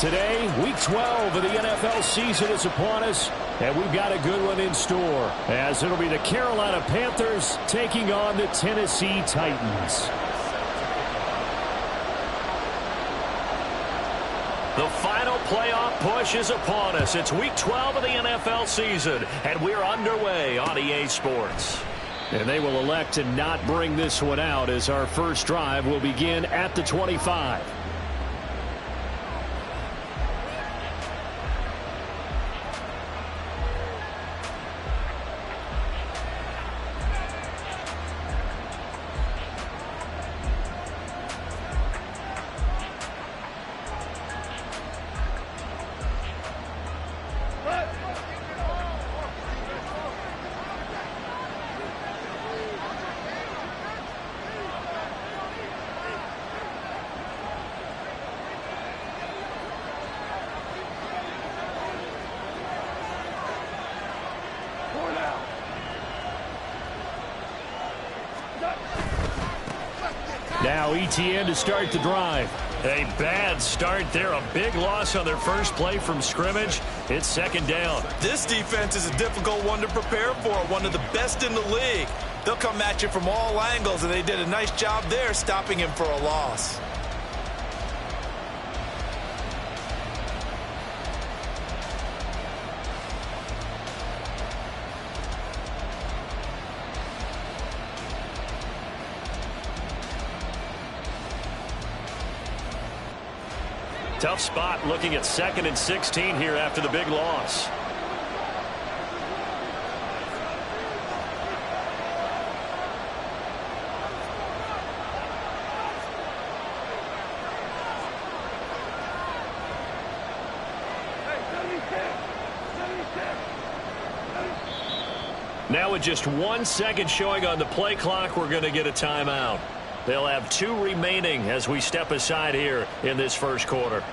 Today, Week 12 of the NFL season is upon us, and we've got a good one in store, as it'll be the Carolina Panthers taking on the Tennessee Titans. The final playoff push is upon us. It's Week 12 of the NFL season, and we're underway on EA Sports. And they will elect to not bring this one out, as our first drive will begin at the 25. Now ETN to start the drive. A bad start there. A big loss on their first play from scrimmage. It's second down. This defense is a difficult one to prepare for. One of the best in the league. They'll come at you from all angles, and they did a nice job there stopping him for a loss. Tough spot looking at 2nd and 16 here after the big loss. Now with just 1 second showing on the play clock, we're going to get a timeout. They'll have 2 remaining as we step aside here in this first quarter.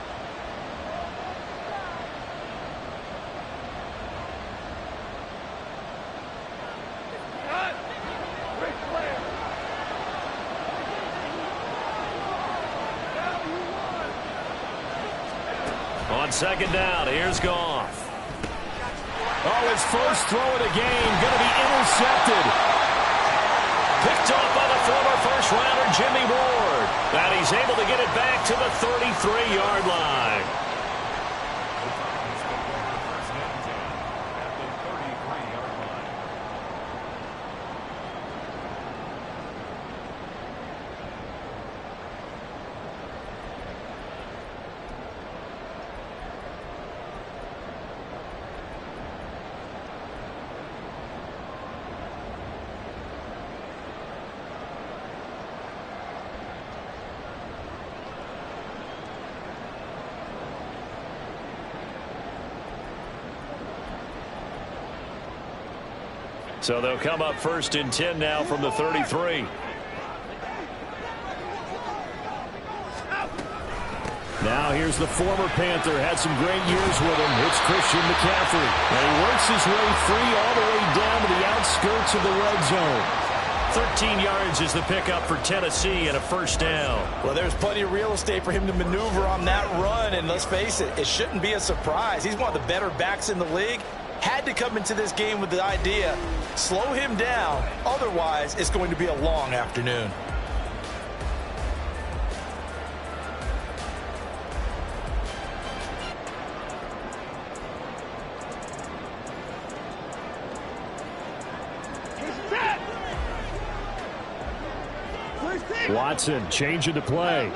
On second down, here's Goff. Oh, his first throw of the game going to be intercepted. Picked off by the former first-rounder Jimmy Ward. And he's able to get it back to the 33-yard line. So they'll come up 1st and 10 now from the 33. Now here's the former Panther. Had some great years with him. It's Christian McCaffrey. And he works his way free all the way down to the outskirts of the red zone. 13 yards is the pickup for Tennessee and a first down. Well, there's plenty of real estate for him to maneuver on that run. And let's face it, it shouldn't be a surprise. He's one of the better backs in the league. Had to come into this game with the idea, slow him down. Otherwise, it's going to be a long afternoon. Watson changing the play.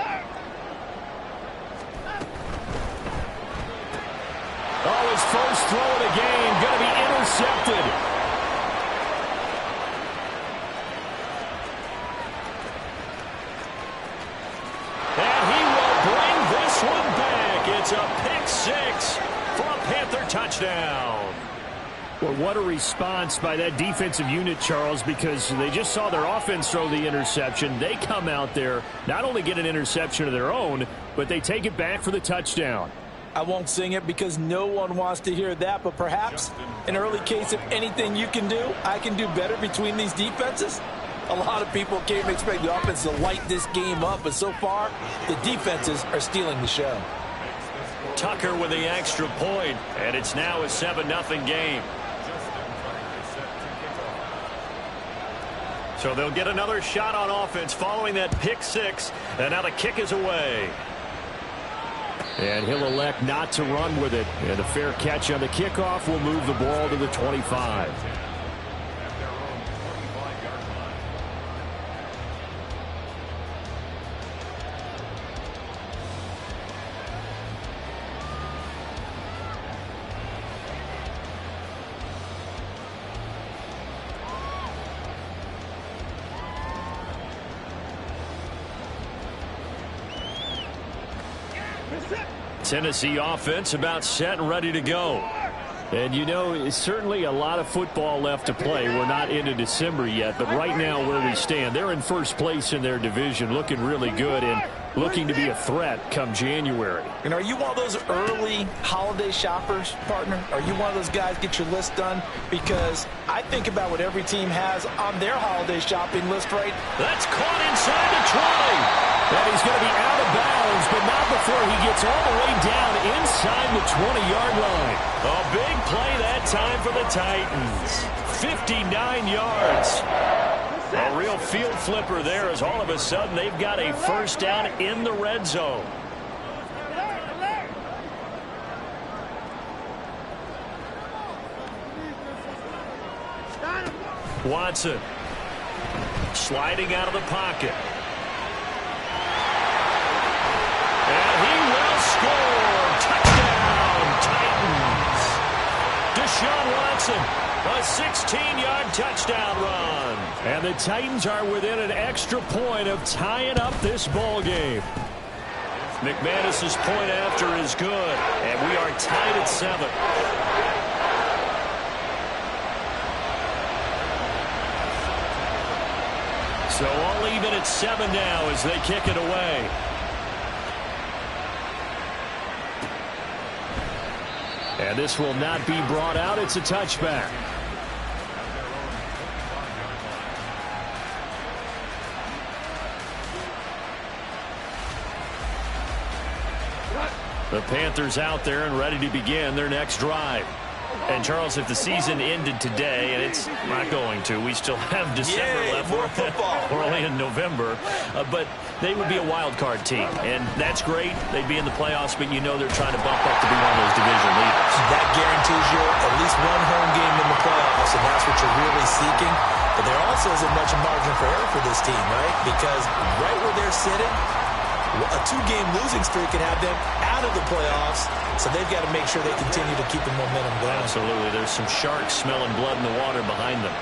Oh, his first throw of the game going to be intercepted. And he will bring this one back. It's a pick six for a Panther touchdown. Well, what a response by that defensive unit, Charles, because they just saw their offense throw the interception. They come out there, not only get an interception of their own, but they take it back for the touchdown. I won't sing it because no one wants to hear that, but perhaps an early case of anything you can do, I can do better between these defenses. A lot of people came expect the offense to light this game up, but so far, the defenses are stealing the show. Tucker with the extra point, and it's now a 7-0 game. So they'll get another shot on offense following that pick six, and now the kick is away. And he'll elect not to run with it. And a fair catch on the kickoff will move the ball to the 25. Tennessee offense about set and ready to go. And you know, certainly a lot of football left to play. We're not into December yet, but right now where we stand, they're in first place in their division, looking really good and looking to be a threat come January. And are you one of those early holiday shoppers, partner? Are you one of those guys get your list done? Because I think about what every team has on their holiday shopping list, right? That's caught inside the 20. And he's going to be out of bounds, but not before he gets all the way down inside the 20-yard line. A big play that time for the Titans. 59 yards. A real field flipper there as all of a sudden they've got a first down in the red zone. Watson sliding out of the pocket. And he will score. Touchdown, Titans. Deshaun Watson, a 16-yard touchdown run. And the Titans are within an extra point of tying up this ball game. McManus's point after is good, and we are tied at 7. So all even at 7 now as they kick it away. And this will not be brought out. It's a touchback. The Panthers out there and ready to begin their next drive. And, Charles, if the season ended today, and it's not going to, we still have December left. More football. We're only in November. But they would be a wild card team, and that's great. They'd be in the playoffs, but you know they're trying to bump up to be one of those division leaders. That guarantees you at least one home game in the playoffs, and that's what you're really seeking. But there also isn't much margin for error for this team, right? Because right where they're sitting, a 2-game losing streak can have them out of the playoffs, so they've got to make sure they continue to keep the momentum going. Absolutely. There's some sharks smelling blood in the water behind them.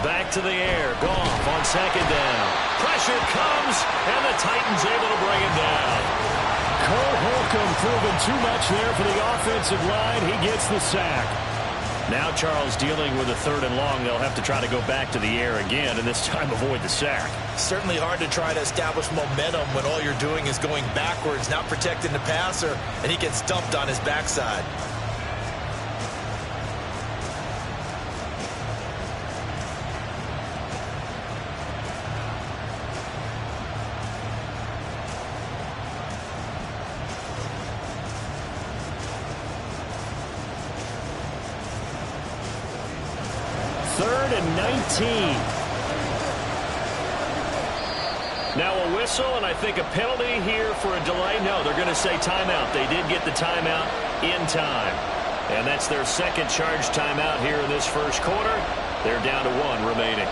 Back to the air. Goff on second down. Pressure comes, and the Titans able to bring it down. Cole Holcomb proving too much there for the offensive line. He gets the sack. Now Charles dealing with a 3rd and long. They'll have to try to go back to the air again, and this time avoid the sack. Certainly hard to try to establish momentum when all you're doing is going backwards, not protecting the passer, and he gets dumped on his backside. And 19. Now a whistle, and I think a penalty here for a delay. No, they're going to say timeout. They did get the timeout in time. And that's their second charge timeout here in this first quarter. They're down to 1 remaining.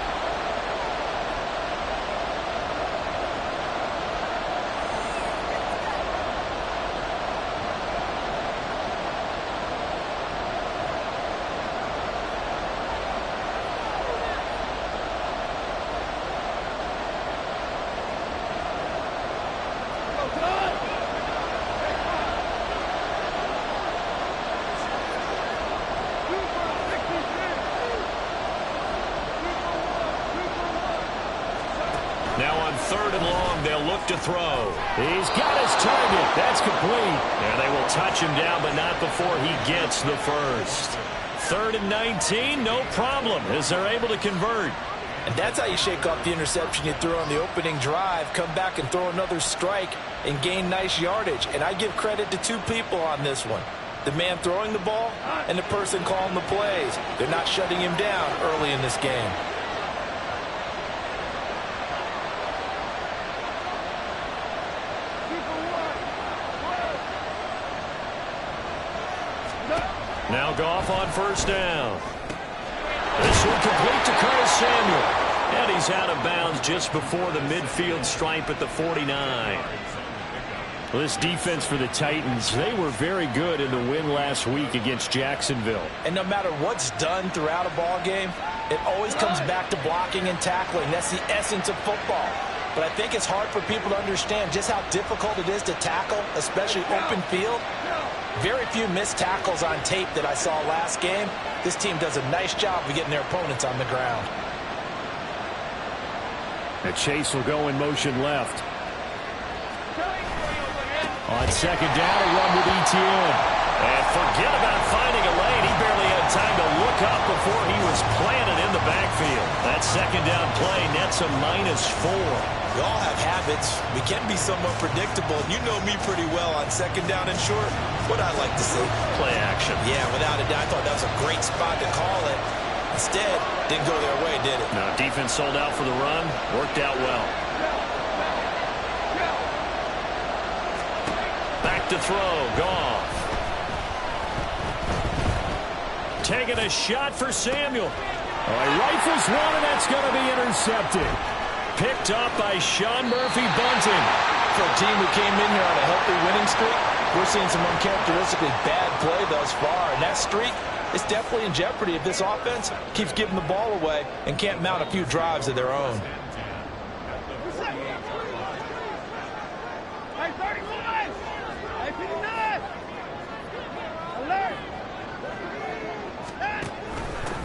Now on 3rd and long, they'll look to throw. He's got his target. That's complete. And they will touch him down, but not before he gets the first. 3rd and 19, no problem, as they're able to convert. And that's how you shake off the interception you threw on the opening drive, come back and throw another strike and gain nice yardage. And I give credit to two people on this one. The man throwing the ball and the person calling the plays. They're not shutting him down early in this game. Now Goff on first down. This will complete to Curtis Samuel. And he's out of bounds just before the midfield stripe at the 49. Well, this defense for the Titans, they were very good in the win last week against Jacksonville. And no matter what's done throughout a ball game, it always comes back to blocking and tackling. That's the essence of football. But I think it's hard for people to understand just how difficult it is to tackle, especially open field. Very few missed tackles on tape that I saw last game. This team does a nice job of getting their opponents on the ground. And Chase will go in motion left. On second down, a run with Etienne. And forget about finding a lane. He barely had time to look up before he was planted in the backfield. That second down play nets a -4. We all have habits. We can be somewhat predictable. You know me pretty well on second down and short. What I'd like to see. Play action. Yeah, without a doubt. I thought that was a great spot to call it. Instead, didn't go their way, did it? No, defense sold out for the run. Worked out well. Back to throw. Goff. Taking a shot for Samuel. Oh, he rifles one, and that's going to be intercepted. Picked up by Sean Murphy Bunting. For a team who came in here on a healthy winning streak, we're seeing some uncharacteristically bad play thus far. And that streak is definitely in jeopardy if this offense keeps giving the ball away and can't mount a few drives of their own.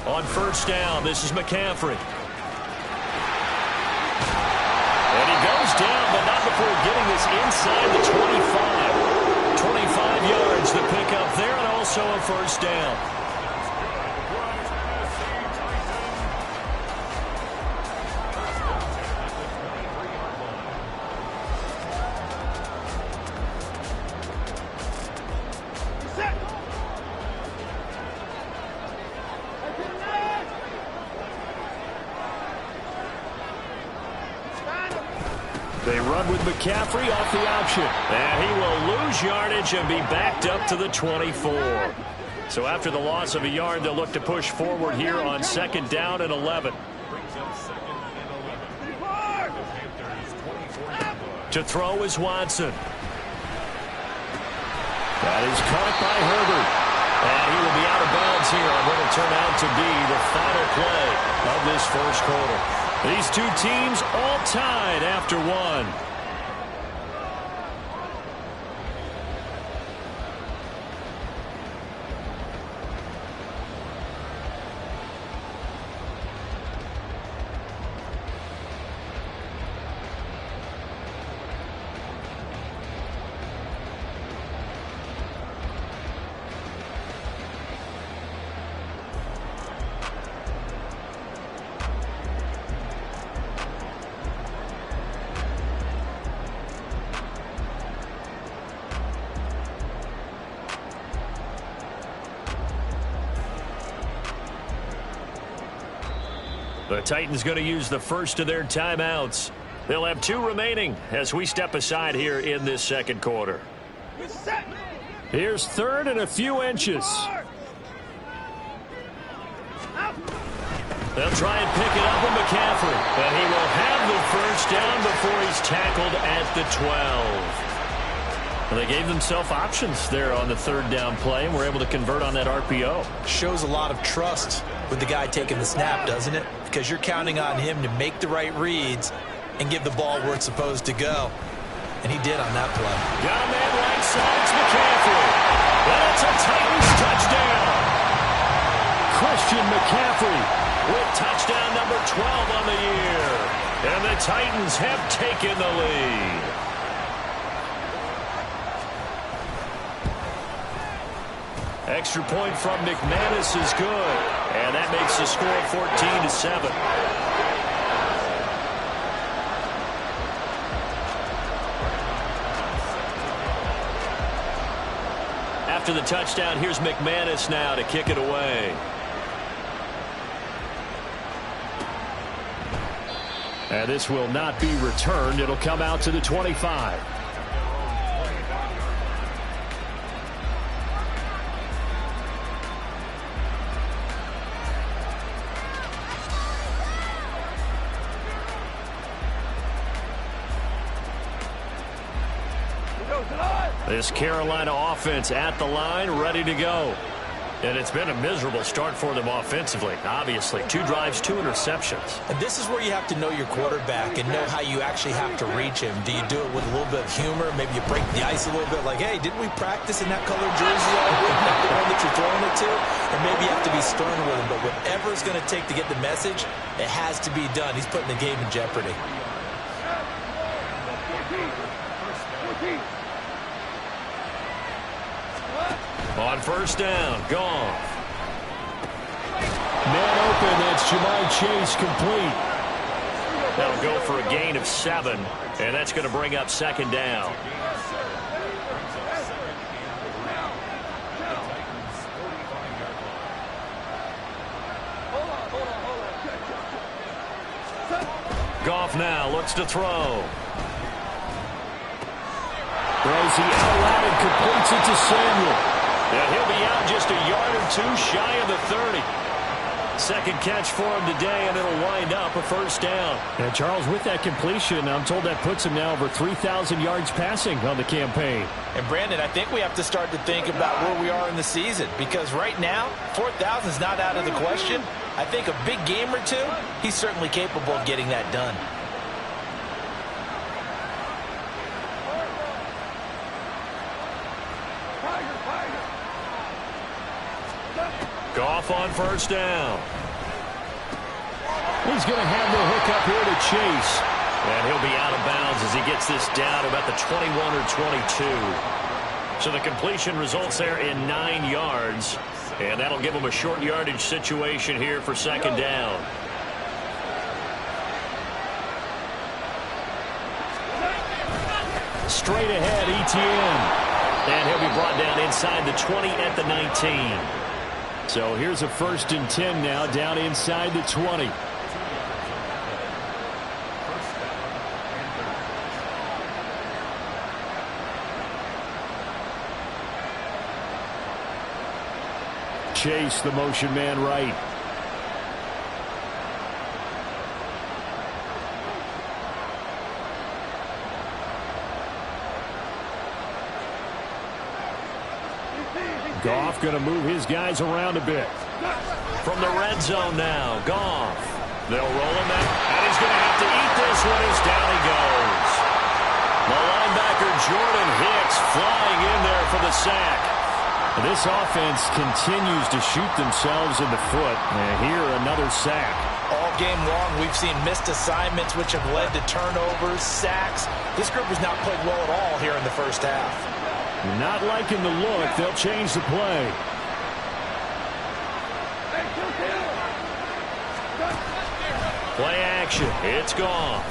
On first down, this is McCaffrey. And he goes down, but not before getting this inside the 25. 25 yards to pick up there, and also a first down. They run with McCaffrey off the option. And he will lose yardage and be backed up to the 24. So after the loss of a yard, they'll look to push forward here on second down and 11. To throw is Watson. That is caught by Herbert. And he will be out of bounds here on what will turn out to be the final play of this first quarter. These two teams all tied after one. The Titans going to use the first of their timeouts. They'll have 2 remaining as we step aside here in this second quarter. Here's third and a few inches. They'll try and pick it up with McCaffrey. And he will have the first down before he's tackled at the 12. Well, they gave themselves options there on the third down play and were able to convert on that RPO. Shows a lot of trust with the guy taking the snap, doesn't it? Because you're counting on him to make the right reads and give the ball where it's supposed to go. And he did on that play. Got a man right side. It's McCaffrey. And it's a Titans touchdown. Christian McCaffrey with touchdown number 12 on the year. And the Titans have taken the lead. Extra point from McManus is good. And that makes the score 14-7. after the touchdown. Here's McManus now to kick it away. And this will not be returned. It'll come out to the 25. This Carolina offense at the line, ready to go. And it's been a miserable start for them offensively, obviously. 2 drives, 2 interceptions. And this is where you have to know your quarterback and know how you actually have to reach him. Do you do it with a little bit of humor? Maybe you break the ice a little bit like, hey, didn't we practice in that colored jersey already? Not the one that you're throwing it to? Or maybe you have to be stern with him. But whatever it's going to take to get the message, it has to be done. He's putting the game in jeopardy. On first down, Goff. Man open, that's Jamar Chase complete. That'll go for a gain of 7, and that's going to bring up second down. Goff now looks to throw. Throws the out loud and completes it to Samuel. And he'll be out just a yard or 2 shy of the 30. Second catch for him today, and it'll wind up a first down. And Charles, with that completion, I'm told that puts him now over 3,000 yards passing on the campaign. And Brandon, I think we have to start to think about where we are in the season, because right now, 4,000 is not out of the question. I think a big game or 2, he's certainly capable of getting that done. Goff on first down. He's going to have the hook up here to Chase. And he'll be out of bounds as he gets this down to about the 21 or 22. So the completion results there in 9 yards. And that'll give him a short yardage situation here for second down. Straight ahead, ETN. And he'll be brought down inside the 20 at the 19. So here's a 1st and 10 now, down inside the 20. Chase, the motion man right. Goff going to move his guys around a bit. From the red zone now, Goff. They'll roll him out, and he's going to have to eat this one as down he goes. The linebacker Jordan Hicks flying in there for the sack. This offense continues to shoot themselves in the foot. And here, another sack. All game long, we've seen missed assignments, which have led to turnovers, sacks. This group has not played well at all here in the first half. Not liking the look. They'll change the play. Play action. It's Goff.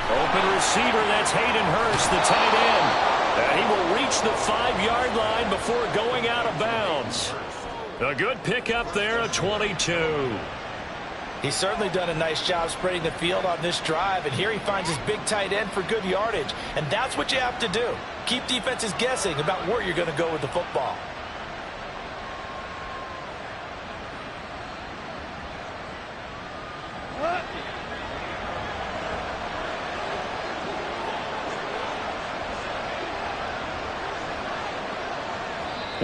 Open receiver. That's Hayden Hurst, the tight end. And he will reach the 5-yard line before going out of bounds. A good pickup there, a 22. He's certainly done a nice job spreading the field on this drive, and here he finds his big tight end for good yardage. And that's what you have to do. Keep defenses guessing about where you're going to go with the football.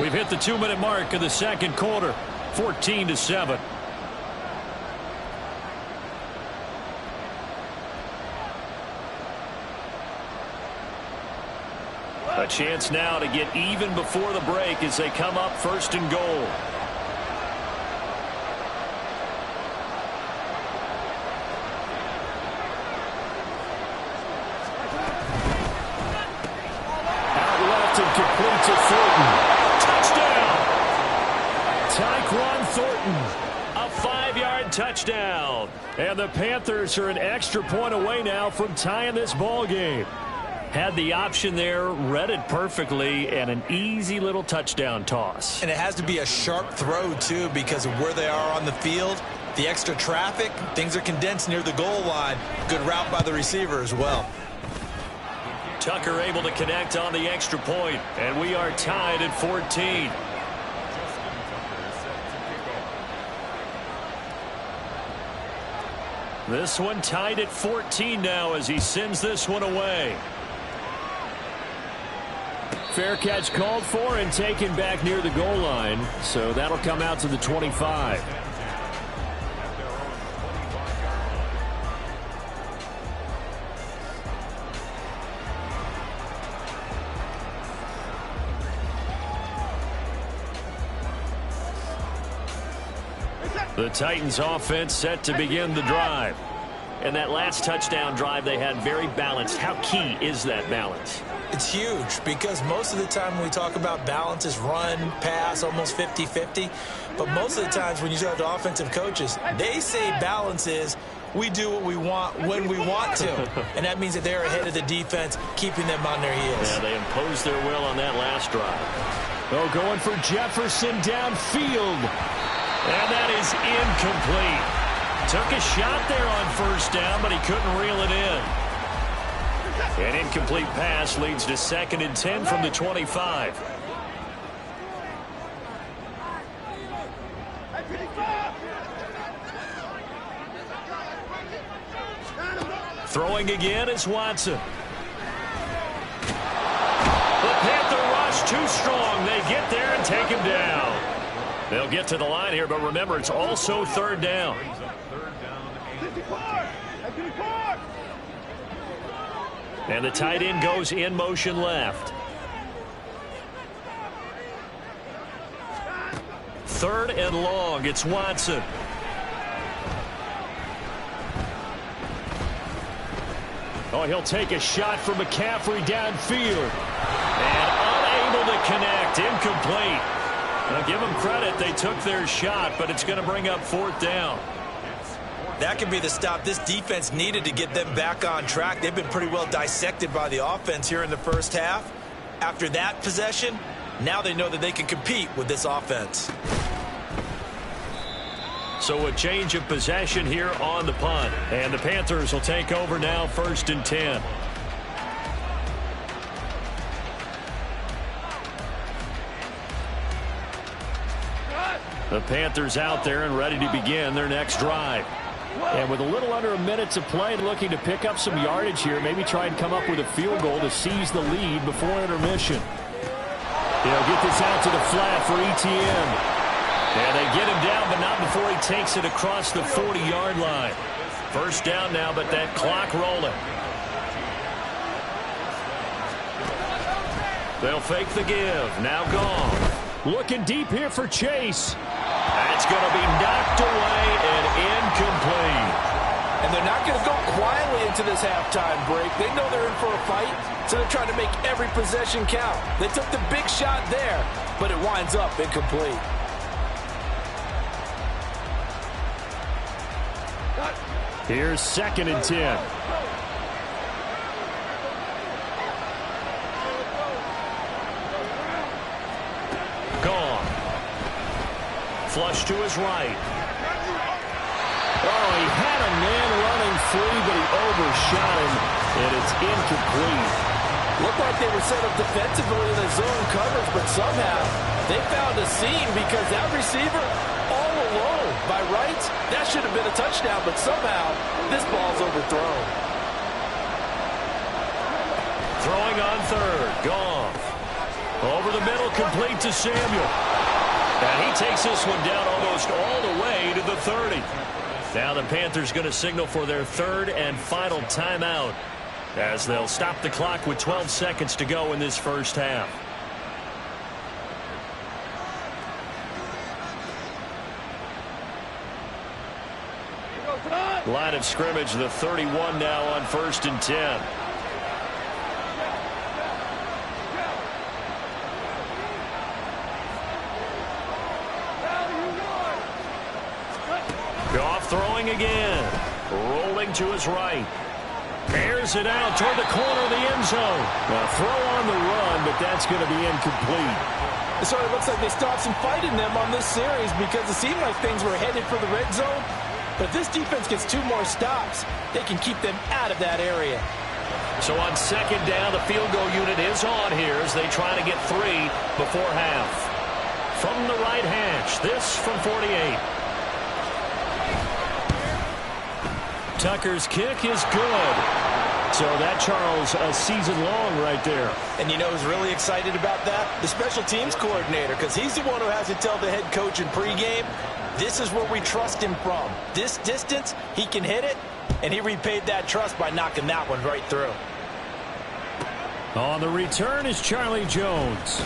We've hit the 2-minute mark of the second quarter, 14-7. A chance now to get even before the break as they come up 1st and goal. Out left and complete to Thornton. Touchdown! Tyquan Thornton. A 5-yard touchdown. And the Panthers are an extra point away now from tying this ball game. Had the option there, read it perfectly, and an easy little touchdown toss. And it has to be a sharp throw, too, because of where they are on the field. The extra traffic, things are condensed near the goal line. Good route by the receiver as well. Tucker able to connect on the extra point, and we are tied at 14. This one tied at 14 now as he sends this one away. Fair catch called for and taken back near the goal line, so that'll come out to the 25. The Titans offense set to begin the drive. And that last touchdown drive they had very balanced. How key is that balance? It's huge because most of the time when we talk about balance is run, pass, almost 50-50. But most of the times when you talk to offensive coaches, they say balance is we do what we want when we want to. And that means that they're ahead of the defense, keeping them on their heels. Yeah, they imposed their will on that last drive. Oh, going for Jefferson downfield. And that is incomplete. Took a shot there on first down, but he couldn't reel it in. An incomplete pass leads to 2nd and 10 from the 25. Throwing again is Watson. The Panther rush too strong. They get there and take him down. They'll get to the line here, but remember, it's also 3rd down. And the tight end goes in motion left. 3rd and long. It's Watson. Oh, he'll take a shot from McCaffrey downfield. And unable to connect. Incomplete. Now, give them credit. They took their shot, but it's going to bring up 4th down. That could be the stop this defense needed to get them back on track. They've been pretty well dissected by the offense here in the first half. After that possession, now they know that they can compete with this offense. So a change of possession here on the punt. And the Panthers will take over now, 1st and 10. The Panthers out there and ready to begin their next drive. And with a little under a minute to play, looking to pick up some yardage here, maybe try and come up with a field goal to seize the lead before intermission. They'll get this out to the flat for ETN. And they get him down, but not before he takes it across the 40-yard line. 1st down now, but that clock rolling. They'll fake the give. Now gone. Looking deep here for Chase. That's going to be knocked away and incomplete. And they're not going to go quietly into this halftime break. They know they're in for a fight, so they're trying to make every possession count. They took the big shot there, but it winds up incomplete. Here's 2nd and 10. Gone. Flush to his right. Oh, he had a man running free, but he overshot him, and it's incomplete. Looked like they were set up defensively in the zone coverage, but somehow they found a seam because that receiver all alone. By rights, that should have been a touchdown, but somehow this ball's overthrown. Throwing on 3rd. Goff. Over the middle, complete to Samuel. And he takes this one down almost all the way to the 30. Now the Panthers going to signal for their 3rd and final timeout as they'll stop the clock with 12 seconds to go in this first half. Line of scrimmage, the 31 now on 1st and 10. Goff throwing again. Rolling to his right. Airs it out toward the corner of the end zone. A throw on the run, but that's going to be incomplete. So it looks like they still have some fight in them on this series because it seemed like things were headed for the red zone. But if this defense gets 2 more stops, they can keep them out of that area. So on second down, the field goal unit is on here as they try to get 3 before half. From the right hash, this from 48. Tucker's kick is good. So that, Charles, a season long right there. And you know who's really excited about that? The special teams coordinator, because he's the one who has to tell the head coach in pregame, this is where we trust him from. This distance, he can hit it, and he repaid that trust by knocking that one right through. On the return is Charlie Jones.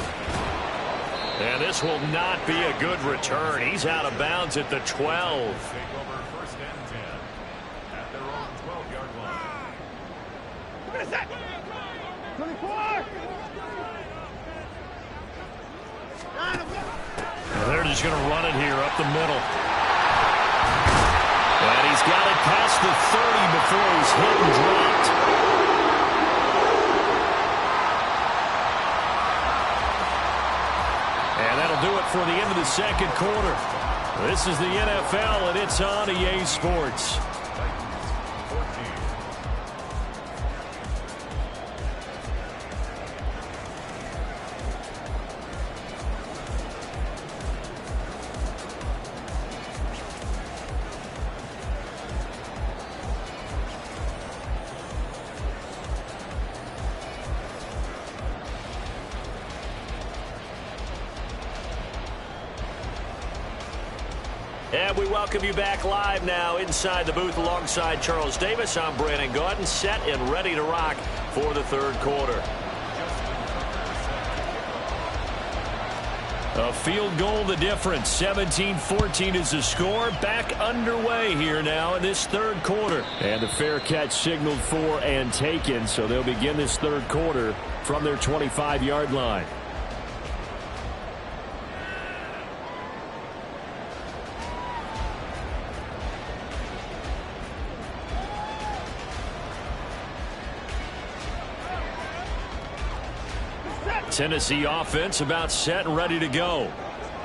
And this will not be a good return. He's out of bounds at the 12. And they're just going to run it here up the middle. And he's got it past the 30 before he's hit and dropped. And that'll do it for the end of the second quarter. This is the NFL, and it's on EA Sports. And we welcome you back live now inside the booth alongside Charles Davis. I'm Brandon Gaudin, set and ready to rock for the third quarter. A field goal the difference. 17-14 is the score. Back underway here now in this third quarter. And the fair catch signaled for and taken, so they'll begin this third quarter from their 25-yard line. Tennessee offense about set and ready to go.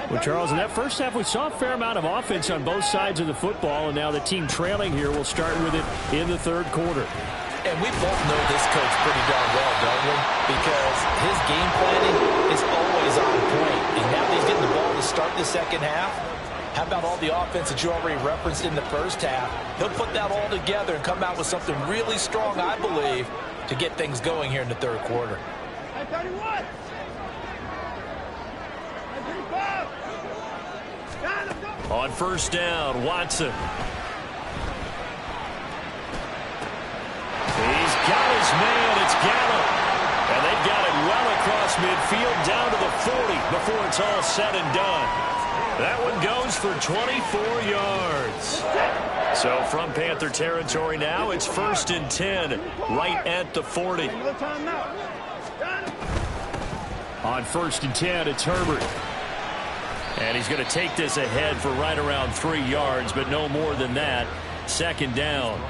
Well, Charles, in that first half, we saw a fair amount of offense on both sides of the football, and now the team trailing here will start with it in the third quarter. And we both know this coach pretty darn well, don't we? Because his game planning is always on point. And now that he's getting the ball to start the second half, how about all the offense that you already referenced in the first half? He'll put that all together and come out with something really strong, I believe, to get things going here in the third quarter. On first down, Watson. He's got his man. It's Gallup. And they've got it well across midfield down to the 40 before it's all said and done. That one goes for 24 yards. So from Panther territory now, it's 1st and 10 right at the 40. On 1st and 10, it's Herbert. And he's going to take this ahead for right around 3 yards, but no more than that. Second down.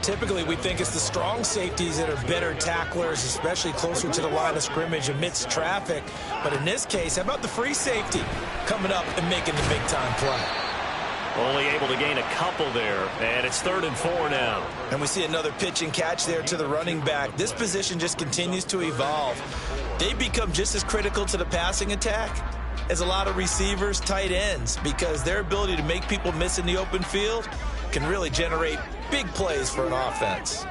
Typically, we think it's the strong safeties that are better tacklers, especially closer to the line of scrimmage amidst traffic. But in this case, how about the free safety coming up and making the big-time play? Only able to gain a couple there, and it's 3rd and 4 now. And we see another pitch and catch there to the running back. This position just continues to evolve. They become just as critical to the passing attack as a lot of receivers, tight ends, because their ability to make people miss in the open field can really generate big plays for an offense.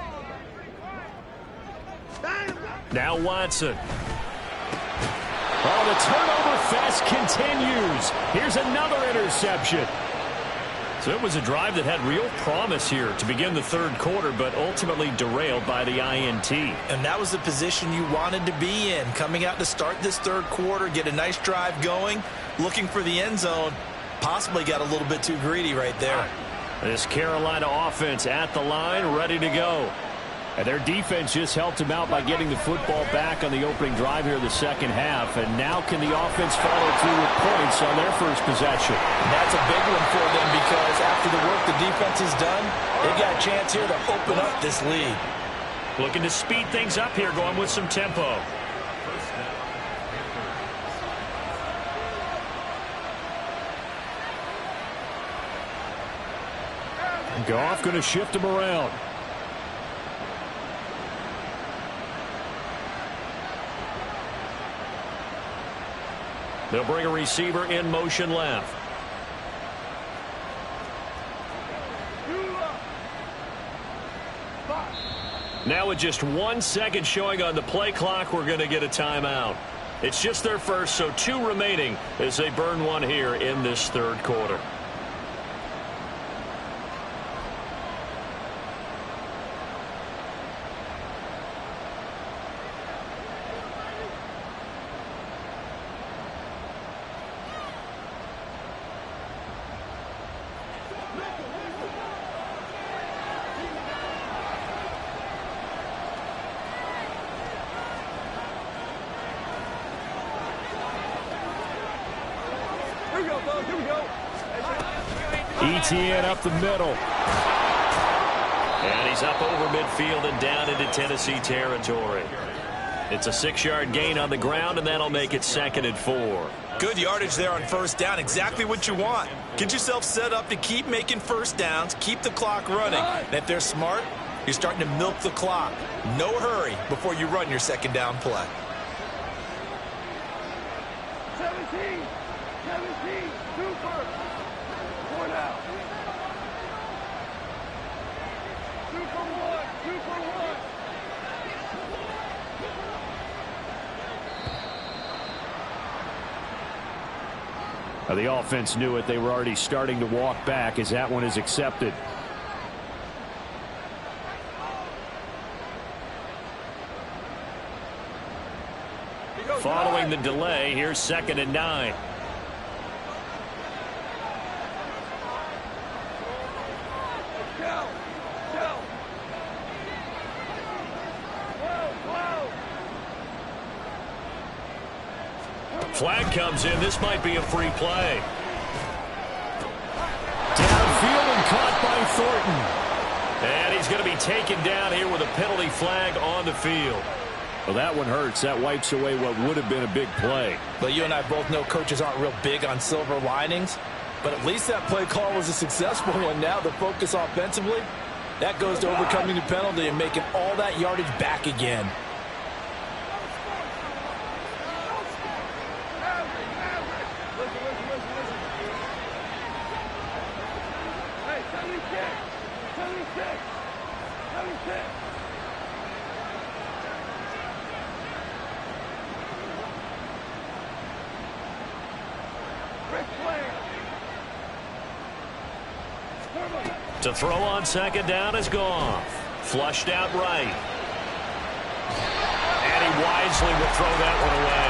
Now Watson. Oh, the turnover fest continues. Here's another interception. So it was a drive that had real promise here to begin the third quarter, but ultimately derailed by the INT. And that was the position you wanted to be in, coming out to start this third quarter, get a nice drive going, looking for the end zone. Possibly got a little bit too greedy right there. This Carolina offense at the line, ready to go. And their defense just helped them out by getting the football back on the opening drive here in the second half. And now can the offense follow through with points on their first possession? That's a big one for them because after the work the defense has done, they've got a chance here to open up this lead. Looking to speed things up here, going with some tempo. Goff going to shift him around. They'll bring a receiver in motion left. Now with just 1 second showing on the play clock, we're going to get a timeout. It's just their first, so 2 remaining as they burn one here in this third quarter. ETN up the middle. And he's up over midfield and down into Tennessee territory. It's a 6-yard gain on the ground, and that'll make it 2nd and 4. Good yardage there on first down. Exactly what you want. Get yourself set up to keep making first downs, keep the clock running. And if they're smart, you're starting to milk the clock. No hurry before you run your second down play. 17, 2 first. 4 now. 2 for 1, 2 for 1. Now the offense knew it. They were already starting to walk back as that one is accepted. Following the delay, here's 2nd and 9. Flag comes in. This might be a free play. Downfield and caught by Thornton. And he's going to be taken down here with a penalty flag on the field. Well, that one hurts. That wipes away what would have been a big play. But you and I both know coaches aren't real big on silver linings. But at least that play call was a successful one. Now the focus offensively, that goes to overcoming the penalty and making all that yardage back again. Hey, 76. To throw on 2nd down is Goff. Flushed out right. And he wisely will throw that one away.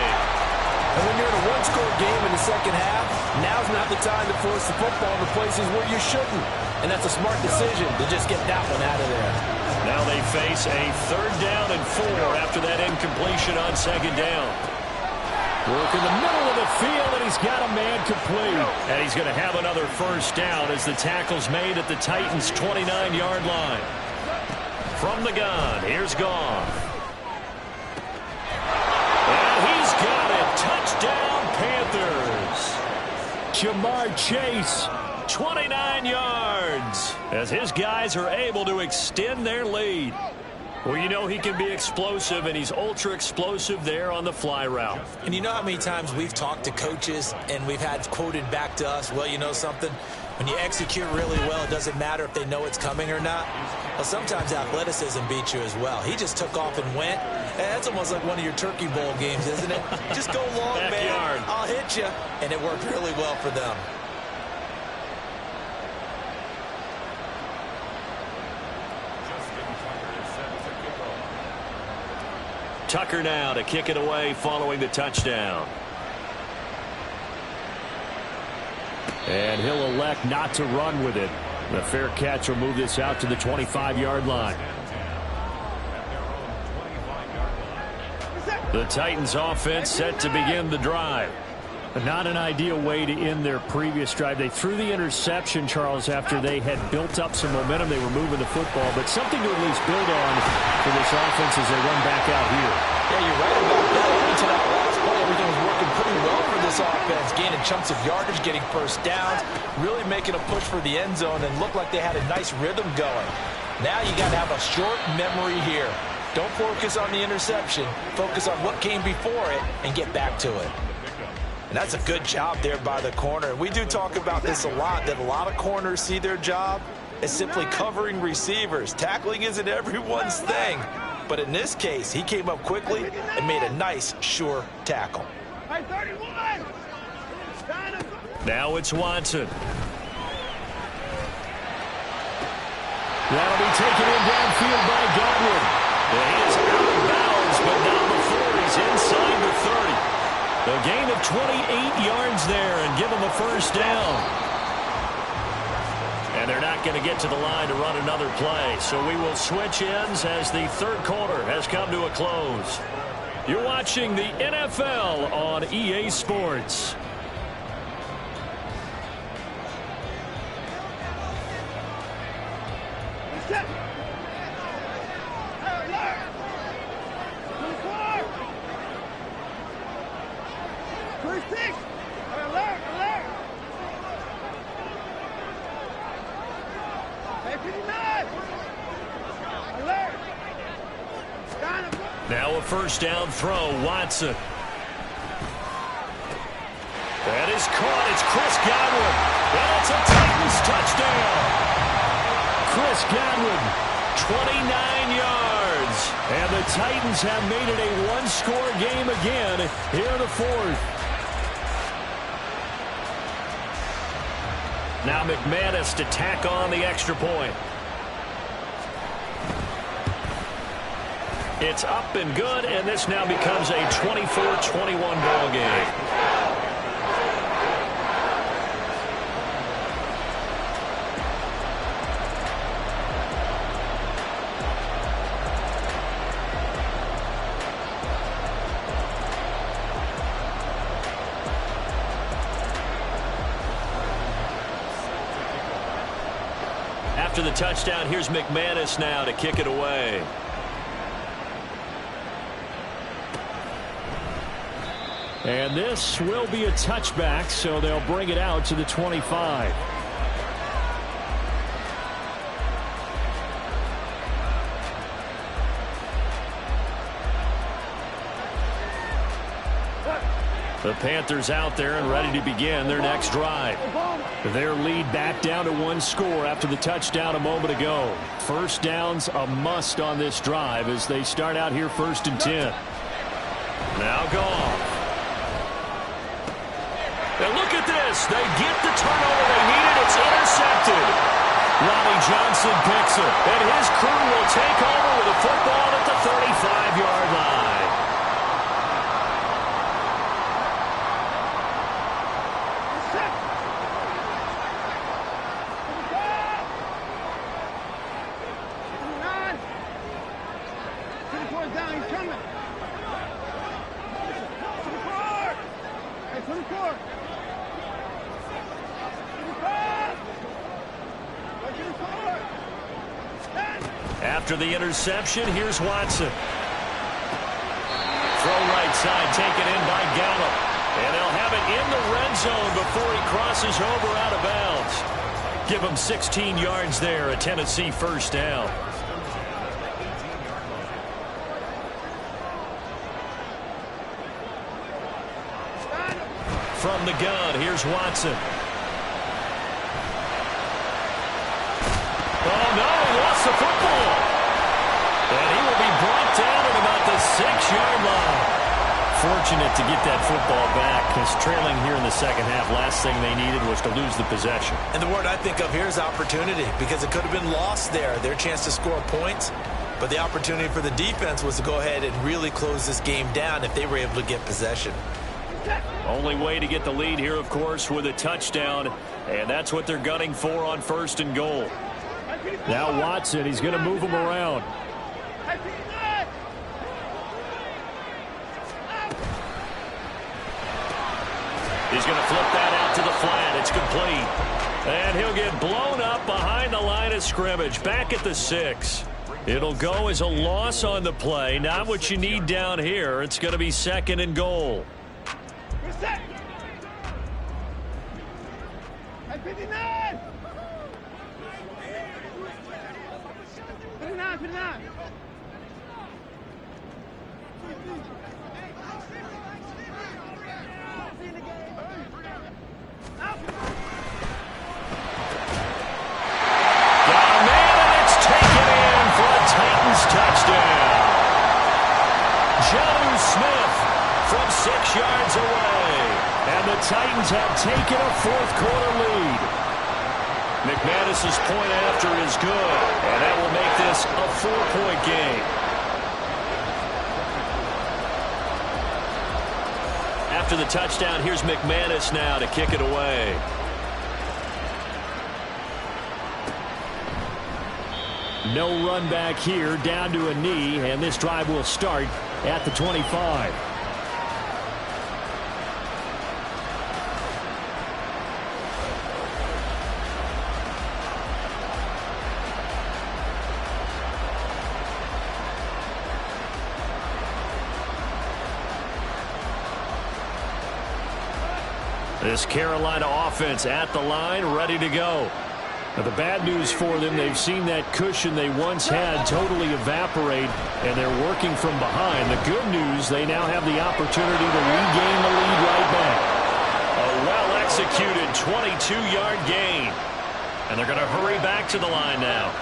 And when you're in a one-score game in the second half, now's not the time to force the football to places where you shouldn't. And that's a smart decision to just get that one out of there. Now they face a 3rd down and 4 after that incompletion on 2nd down. Work in the middle of the field, and he's got a man complete. And he's going to have another first down as the tackle's made at the Titans' 29-yard line. From the gun, here's Goff. And he's got it. Touchdown, Panthers. Jamar Chase. 29 yards as his guys are able to extend their lead. Well, you know he can be explosive, and he's ultra explosive there on the fly route. And you know how many times we've talked to coaches and we've had quoted back to us, well, you know something? When you execute really well, it doesn't matter if they know it's coming or not. Well, sometimes athleticism beats you as well. He just took off and went. And that's almost like one of your Turkey Bowl games, isn't it? Just go long, man. I'll hit you. And it worked really well for them. Tucker now to kick it away following the touchdown. And he'll elect not to run with it. The fair catch will move this out to the 25-yard line. The Titans offense set to begin the drive. Not an ideal way to end their previous drive. They threw the interception, Charles, after they had built up some momentum. They were moving the football, but something to at least build on for this offense as they run back out here. Yeah, you're right about that. Up until that last play, everything was working pretty well for this offense, gaining chunks of yardage, getting first downs, really making a push for the end zone, and looked like they had a nice rhythm going. Now you got to have a short memory here. Don't focus on the interception. Focus on what came before it and get back to it. And that's a good job there by the corner. We do talk about this a lot, that a lot of corners see their job as simply covering receivers. Tackling isn't everyone's thing. But in this case, he came up quickly and made a nice, sure tackle. Now it's Watson. That'll be taken in downfield by Godwin. And he is out of bounds, but not before he's inside the 30. A gain of 28 yards there and give him a first down. And they're not going to get to the line to run another play. So we will switch ends as the third quarter has come to a close. You're watching the NFL on EA Sports. Now a first down throw, Watson. That is caught. It's Chris Godwin. And it's a Titans touchdown. Chris Godwin, 29 yards. And the Titans have made it a one-score game again here in the fourth. Now McManus to tack on the extra point. It's up and good, and this now becomes a 24-21 ball game. After the touchdown, here's McManus now to kick it away. And this will be a touchback, so they'll bring it out to the 25. The Panthers out there and ready to begin their next drive. Their lead back down to one score after the touchdown a moment ago. First down's a must on this drive as they start out here 1st and 10. Now Goff. And look at this. They get the turnover they needed. It's intercepted. Ronnie Johnson picks it. And his crew will take over with a football at the 35-yard line. After the interception, here's Watson. Throw right side, taken in by Gallup. And they'll have it in the red zone before he crosses over out of bounds. Give him 16 yards there, a Tennessee first down. From the gun, here's Watson. Oh, no, he lost the football. And he will be brought down at about the 6-yard line. Fortunate to get that football back, because trailing here in the second half, last thing they needed was to lose the possession. And the word I think of here is opportunity, because it could have been lost there, their chance to score points. But the opportunity for the defense was to go ahead and really close this game down if they were able to get possession. Only way to get the lead here, of course, with a touchdown. And that's what they're gunning for on 1st and goal. Now Watson, he's going to move him around. He's going to flip that out to the flat. It's complete. And he'll get blown up behind the line of scrimmage, back at the 6. It'll go as a loss on the play. Not what you need down here. It's going to be 2nd and goal. We're set. Hey, 59. 59, 59. Touchdown. John Smith from 6 yards away. And the Titans have taken a fourth-quarter lead. McManus's point after is good, and that will make this a 4-point game. After the touchdown, here's McManus now to kick it away. No run back here, down to a knee, and this drive will start at the 25. This Carolina offense at the line, ready to go. Now, the bad news for them, they've seen that cushion they once had totally evaporate, and they're working from behind. The good news, they now have the opportunity to regain the lead right back. A well-executed 22-yard gain. And they're going to hurry back to the line now.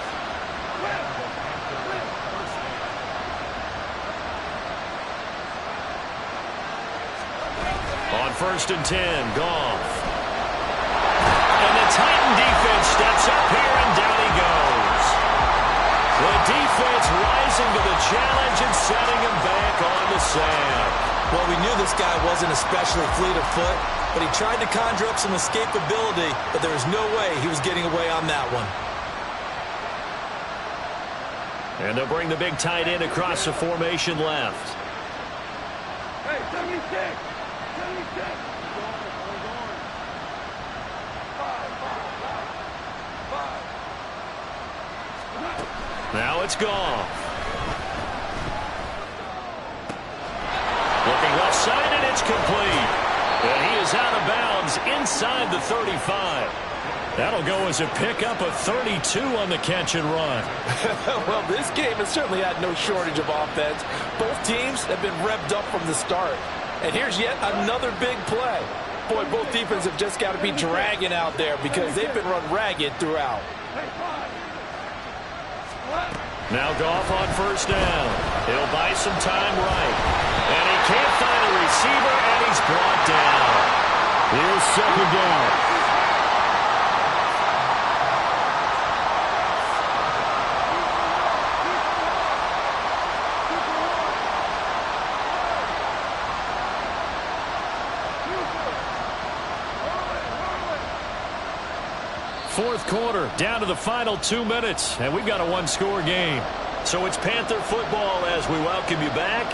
On 1st and 10, Goff. And the Titan defense steps up here, and down he goes. The defense rising to the challenge and setting him back on the sand. Well, we knew this guy wasn't especially fleet of foot, but he tried to conjure up some escapability, but there was no way he was getting away on that one. And they'll bring the big tight end across the formation left. Hey, 76. 76. Now it's Goff. Looking left side, and it's complete. And he is out of bounds inside the 35. That'll go as a pickup of 32 on the catch and run. Well, this game has certainly had no shortage of offense. Both teams have been revved up from the start. And here's yet another big play. Boy, both defenses have just got to be dragging out there because they've been run ragged throughout. Now Goff on 1st down. He'll buy some time right. And he can't find a receiver, and he's brought down. Here's 2nd down. Fourth quarter, down to the final 2 minutes, and we've got a one-score game. So it's Panther football as we welcome you back.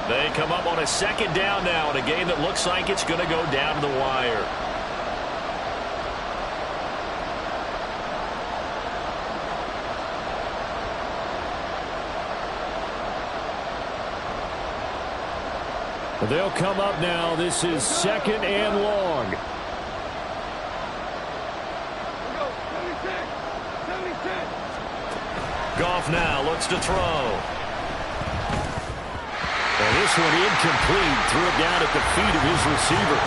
They come up on a 2nd down now in a game that looks like it's going to go down to the wire. They'll come up now. This is 2nd and long. Goff now looks to throw. And this one incomplete. Threw it down at the feet of his receiver.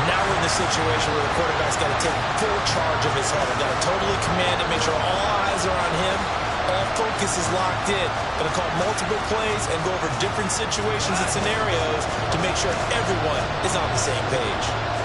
Now we're in the situation where the quarterback's got to take full charge of his head. He's got to totally command it, make sure all eyes are on him. All focus is locked in. Going to call multiple plays and go over different situations and scenarios to make sure everyone is on the same page.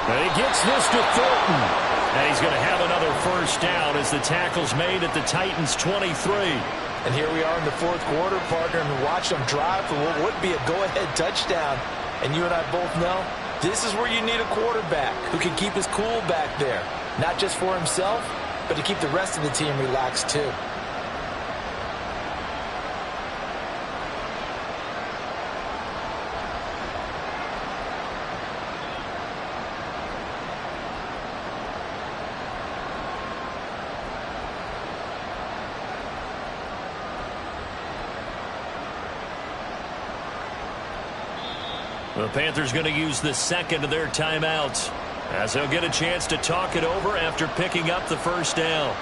And he gets this to Thornton. And he's going to have another 1st down as the tackle's made at the Titans' 23. And here we are in the 4th quarter, partner, and watch them drive for what would be a go-ahead touchdown. And you and I both know This is where you need a quarterback who can keep his cool back there. Not just for himself, but to keep the rest of the team relaxed too. The Panthers going to use the second of their timeouts, as they'll get a chance to talk it over after picking up the first down.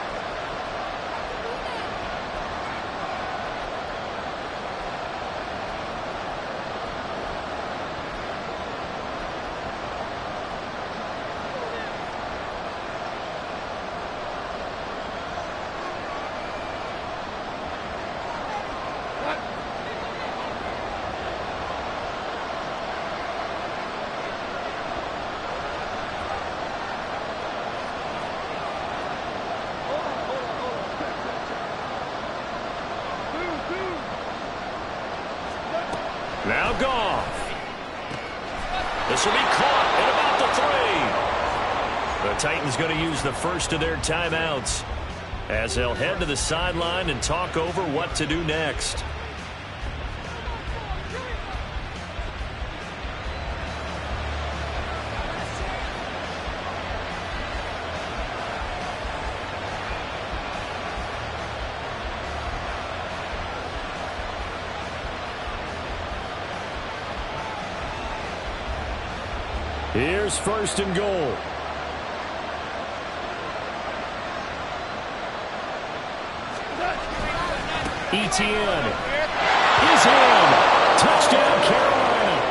Now Goff. This will be caught at about the 3. The Titans going to use the first of their timeouts as they'll head to the sideline and talk over what to do next. Here's first and goal. Etienne. He's in. Touchdown, Carolina.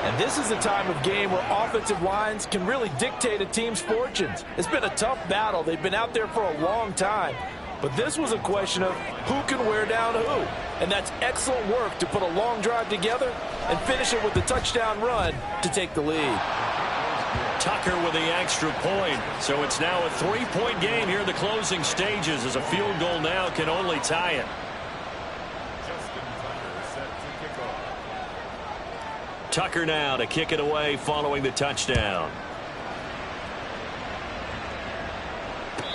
And this is the time of game where offensive lines can really dictate a team's fortunes. It's been a tough battle. They've been out there for a long time. But this was a question of who can wear down who. And that's excellent work to put a long drive together and finish it with the touchdown run to take the lead. Tucker with the extra point. So it's now a 3-point game here in the closing stages, as a field goal now can only tie it. Tucker now to kick it away following the touchdown.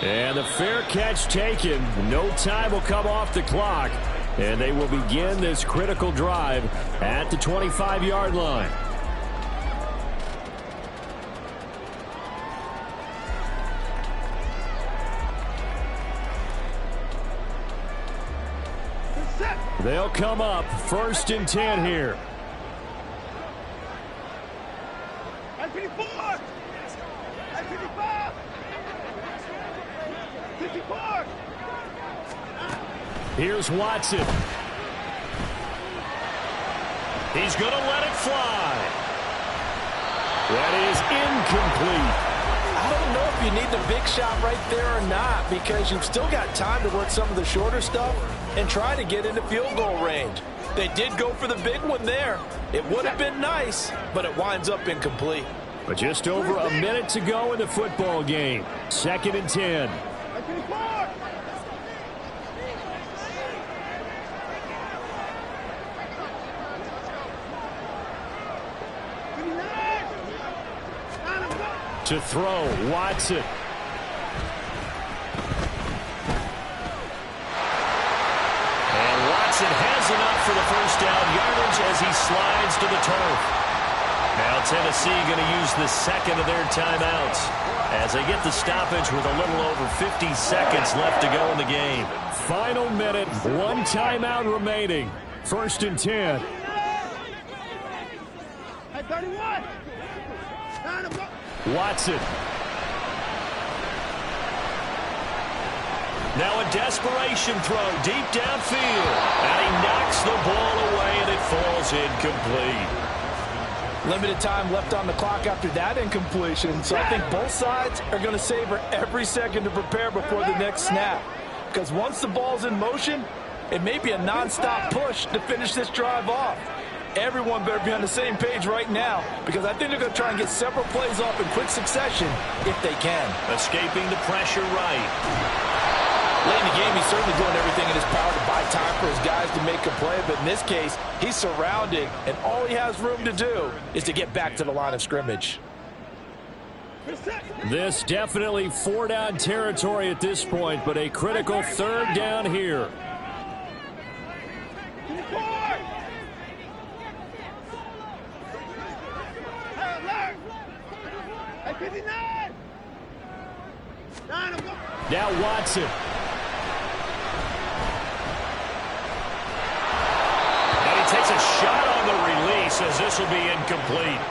And the fair catch taken. No time will come off the clock. And they will begin this critical drive at the 25-yard line. They'll come up first and 10 here. 54! 55! 54! Here's Watson. He's going to let it fly. That is incomplete. I don't know if you need the big shot right there or not, because you've still got time to work some of the shorter stuff and try to get into field goal range. They did go for the big one there. It would have been nice, but it winds up incomplete. But just over a minute to go in the football game. Second and 10. 54! To throw, Watson. And Watson has enough for the first down yardage as he slides to the turf. Now Tennessee going to use the second of their timeouts as they get the stoppage with a little over 50 seconds left to go in the game. Final minute, one timeout remaining. First and 10. At 31! Watson. Now a desperation throw deep downfield. And he knocks the ball away and it falls incomplete. Limited time left on the clock after that incompletion, so I think both sides are going to savor every second to prepare before the next snap. Because once the ball's in motion, it may be a non-stop push to finish this drive off. Everyone better be on the same page right now, because I think they're going to try and get several plays off in quick succession if they can. Escaping the pressure right. Late in the game, he's certainly doing everything in his power to buy time for his guys to make a play. But in this case, he's surrounded, and all he has room to do is to get back to the line of scrimmage. This definitely 4-down territory at this point, but a critical 3rd down here. Now Watson. And he takes a shot on the release as this will be incomplete.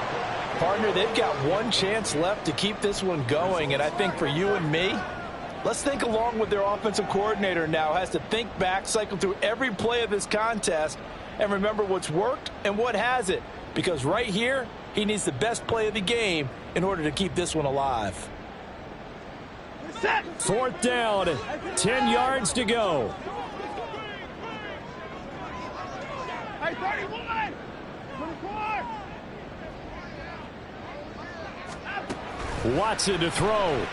Partner, they've got one chance left to keep this one going, and I think for you and me, let's think along with their offensive coordinator now. Has to think back, cycle through every play of this contest, and remember what's worked and what hasn't. Because right here, he needs the best play of the game in order to keep this one alive. 4th down, 10 yards to go. Hey, 31! 24! Watson to throw. And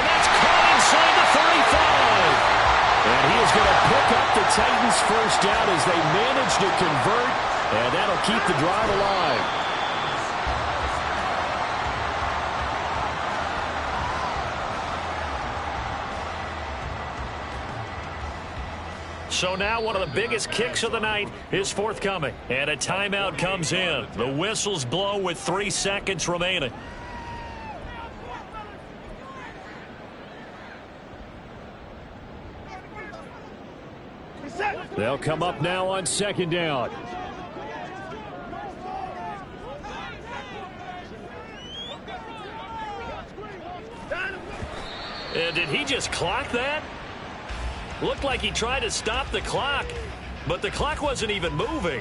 that's caught inside the 35. And he is going to pick up the Titans' 1st down as they manage to convert, and that'll keep the drive alive. So now one of the biggest kicks of the night is forthcoming. And a timeout comes in. The whistles blow with 3 seconds remaining. They'll come up now on 2nd down. Did he just clock that? Looked like he tried to stop the clock, but the clock wasn't even moving.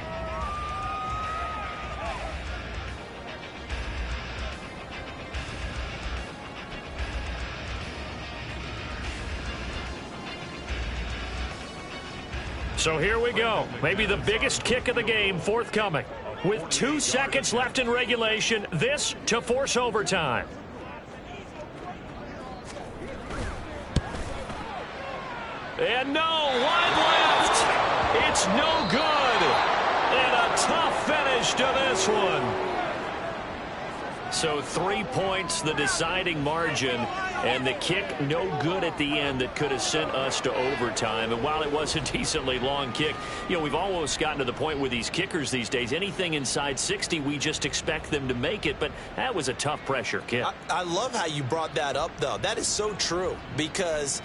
So here we go. Maybe the biggest kick of the game forthcoming. With 2 seconds left in regulation, this to force overtime. And no, wide left. It's no good. And a tough finish to this one. So 3 points, the deciding margin, and the kick no good at the end that could have sent us to overtime. And while it was a decently long kick, you know, we've almost gotten to the point with these kickers these days, anything inside 60, we just expect them to make it. But that was a tough pressure kick. I love how you brought that up, though. That is so true because